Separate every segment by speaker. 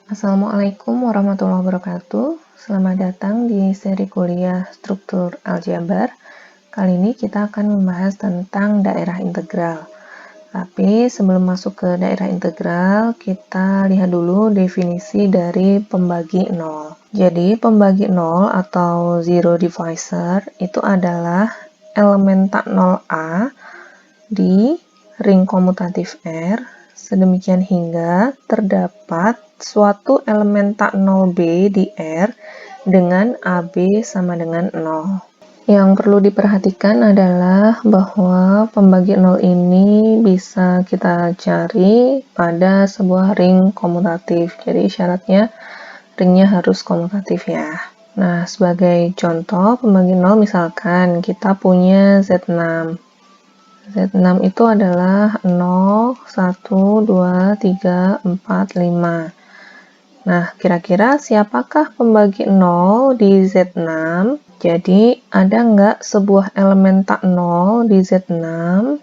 Speaker 1: Assalamualaikum warahmatullahi wabarakatuh. Selamat datang di seri kuliah struktur aljabar. Kali ini kita akan membahas tentang daerah integral. Tapi sebelum masuk ke daerah integral, kita lihat dulu definisi dari pembagi nol. Jadi pembagi nol atau zero divisor itu adalah elemen tak 0A di ring komutatif R sedemikian hingga terdapat suatu elemen tak 0B di R dengan AB sama dengan 0. Yang perlu diperhatikan adalah bahwa pembagi 0 ini bisa kita cari pada sebuah ring komutatif. Jadi syaratnya ringnya harus komutatif ya. Nah, sebagai contoh pembagi 0 misalkan kita punya Z6. Z6 itu adalah 0, 1, 2, 3, 4, 5. Nah, kira-kira siapakah pembagi 0 di Z6? Jadi, ada nggak sebuah elemen tak 0 di Z6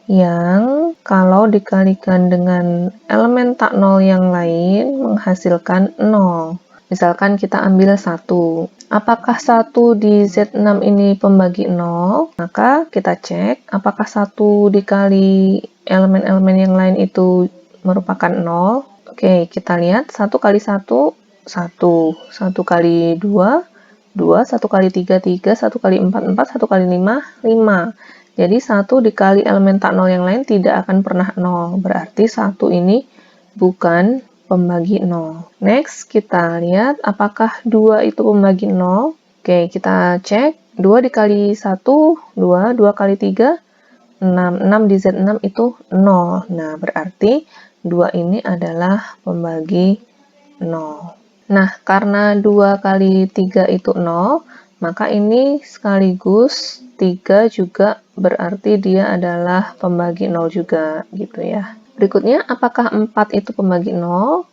Speaker 1: yang kalau dikalikan dengan elemen tak 0 yang lain menghasilkan 0? Misalkan kita ambil 1. Apakah 1 di Z6 ini pembagi 0? Maka kita cek apakah 1 dikali elemen-elemen yang lain itu merupakan 0. Oke, kita lihat 1 kali 1, 1. 1 kali 2, 2. 1 kali 3, 3. 1 kali 4, 4. 1 kali 5, 5. Jadi 1 dikali elemen tak 0 yang lain tidak akan pernah 0. Berarti 1 ini bukan pembagi 0. Next, kita lihat apakah 2 itu pembagi 0. Oke, kita cek. 2 dikali 1, 2. 2 kali 3, 6. 6 di Z6 itu 0. Nah, berarti 2 ini adalah pembagi 0. Nah, karena 2 kali 3 itu 0, maka ini sekaligus 3 juga berarti dia adalah pembagi 0 juga, gitu ya. Berikutnya, apakah 4 itu pembagi 0?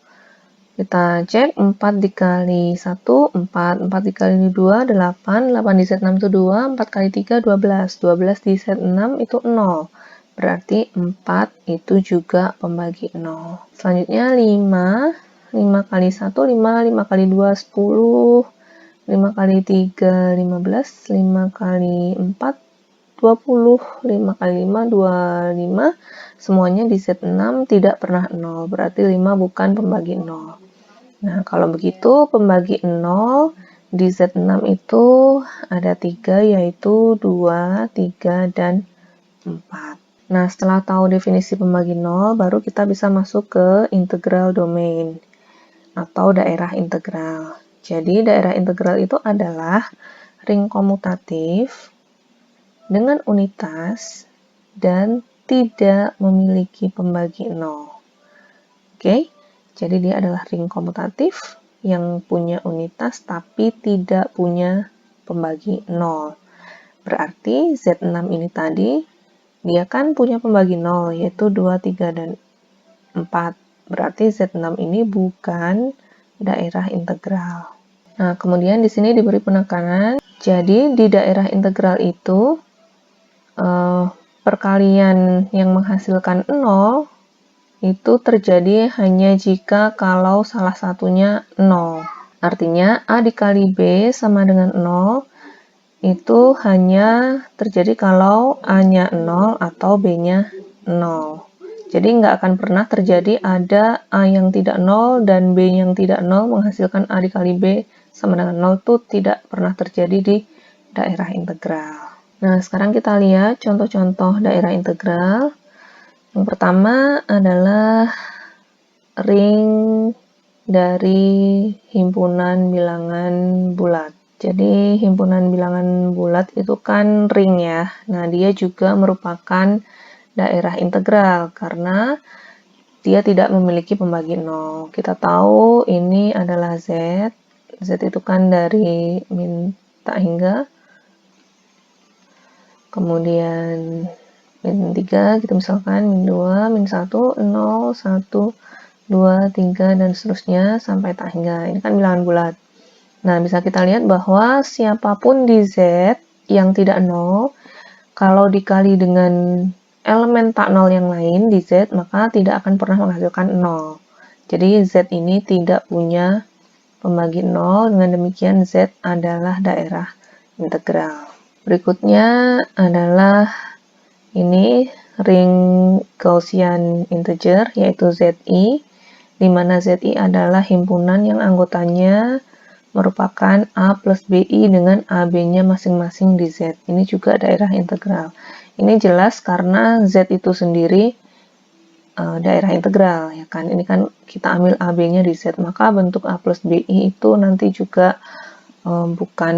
Speaker 1: Kita cek 4 dikali 1, 4. 4 dikali 2, 8. 8 di Z6 itu 2. 4 kali 3, 12. 12 di Z6 itu 0. Berarti 4 itu juga pembagi 0. Selanjutnya 5. 5 kali 1, 5. 5 kali 2, 10. 5 kali 3, 15. 5 kali 4, 20. 5 kali 5, 25. Semuanya di Z6 tidak pernah 0. Berarti 5 bukan pembagi 0. Nah, kalau begitu pembagi 0 di Z6 itu ada 3, yaitu 2, 3, dan 4. Nah, setelah tahu definisi pembagi 0, baru kita bisa masuk ke integral domain atau daerah integral. Jadi, daerah integral itu adalah ring komutatif dengan unitas dan tidak memiliki pembagi 0. Oke, jadi dia adalah ring komutatif yang punya unitas tapi tidak punya pembagi 0. Berarti Z6 ini tadi dia kan punya pembagi 0 yaitu 2, 3, dan 4. Berarti Z6 ini bukan daerah integral. Nah, kemudian di sini diberi penekanan. Jadi di daerah integral itu perkalian yang menghasilkan 0 itu terjadi hanya jika kalau salah satunya 0. Artinya A dikali B sama dengan 0 itu hanya terjadi kalau A-nya 0 atau B-nya 0. Jadi nggak akan pernah terjadi ada A yang tidak 0 dan B yang tidak 0 menghasilkan A dikali B sama dengan 0, itu tidak pernah terjadi di daerah integral. Nah, sekarang kita lihat contoh-contoh daerah integral. Yang pertama adalah ring dari himpunan bilangan bulat. Jadi himpunan bilangan bulat itu kan ring ya. Nah, dia juga merupakan daerah integral karena dia tidak memiliki pembagi 0. Kita tahu ini adalah Z. Z itu kan dari min tak hingga. Kemudian min 3 gitu misalkan, min 2, min 1, 0, 1, 2, 3, dan seterusnya sampai tak hingga. Ini kan bilangan bulat. Nah, bisa kita lihat bahwa siapapun di Z yang tidak 0, kalau dikali dengan elemen tak 0 yang lain di Z, maka tidak akan pernah menghasilkan 0. Jadi Z ini tidak punya pembagi 0, dengan demikian Z adalah daerah integral. Berikutnya adalah ini ring Gaussian integer, yaitu ZI, di mana ZI adalah himpunan yang anggotanya merupakan A plus BI dengan AB-nya masing-masing di Z. Ini juga daerah integral. Ini jelas karena Z itu sendiri daerah integral, ya kan? Ini kan kita ambil AB-nya di Z, maka bentuk A plus BI itu nanti juga bukan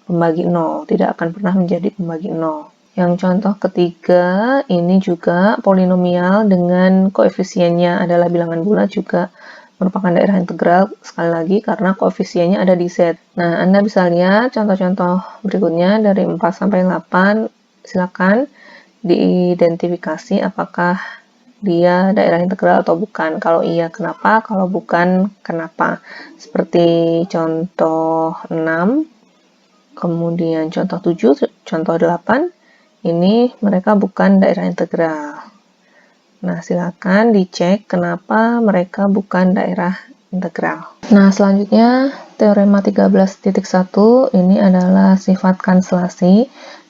Speaker 1: pembagi 0, tidak akan pernah menjadi pembagi 0. Yang contoh ketiga, ini juga polinomial dengan koefisiennya adalah bilangan bulat juga merupakan daerah integral, sekali lagi karena koefisiennya ada di Z. Nah, Anda bisa lihat contoh-contoh berikutnya dari 4 sampai 8, silakan diidentifikasi apakah dia daerah integral atau bukan. Kalau iya, kenapa? Kalau bukan, kenapa? Seperti contoh 6, kemudian contoh 7, contoh 8, ini mereka bukan daerah integral. Nah, silakan dicek kenapa mereka bukan daerah integral. Nah, selanjutnya teorema 13.1 ini adalah sifat kanselasi.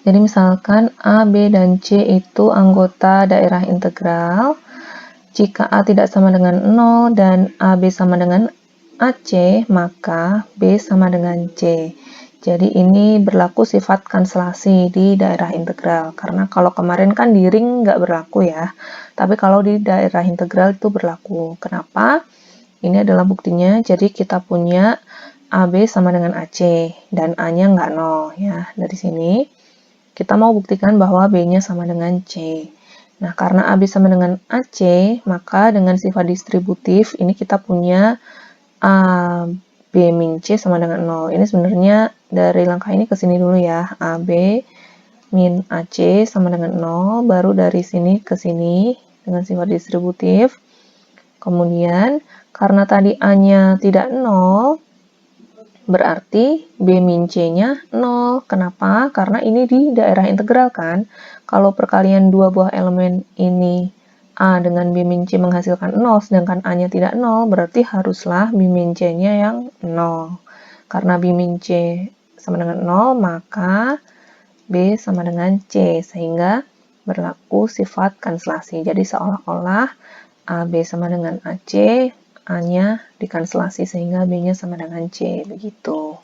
Speaker 1: Jadi misalkan A, B, dan C itu anggota daerah integral. Jika A tidak sama dengan 0 dan AB sama dengan AC, maka B sama dengan C. Jadi ini berlaku sifat kanselasi di daerah integral. Karena kalau kemarin kan di ring nggak berlaku ya. Tapi kalau di daerah integral itu berlaku. Kenapa? Ini adalah buktinya. Jadi kita punya AB sama dengan AC dan A-nya nggak 0 ya. Dari sini kita mau buktikan bahwa B-nya sama dengan C. Nah, karena AB sama dengan AC, maka dengan sifat distributif ini kita punya A, B min C sama dengan 0. Ini sebenarnya dari langkah ini ke sini dulu ya. AB min AC sama dengan 0, baru dari sini ke sini dengan sifat distributif. Kemudian, karena tadi A-nya tidak 0, berarti B min C-nya 0. Kenapa? Karena ini di daerah integral kan. Kalau perkalian dua buah elemen ini A dengan B min C menghasilkan 0, sedangkan A-nya tidak 0, berarti haruslah B min C-nya yang 0. Karena B min C sama dengan 0, maka B sama dengan C, sehingga berlaku sifat kanselasi. Jadi seolah-olah AB sama dengan AC, A-nya dikanselasi sehingga B-nya sama dengan C, begitu.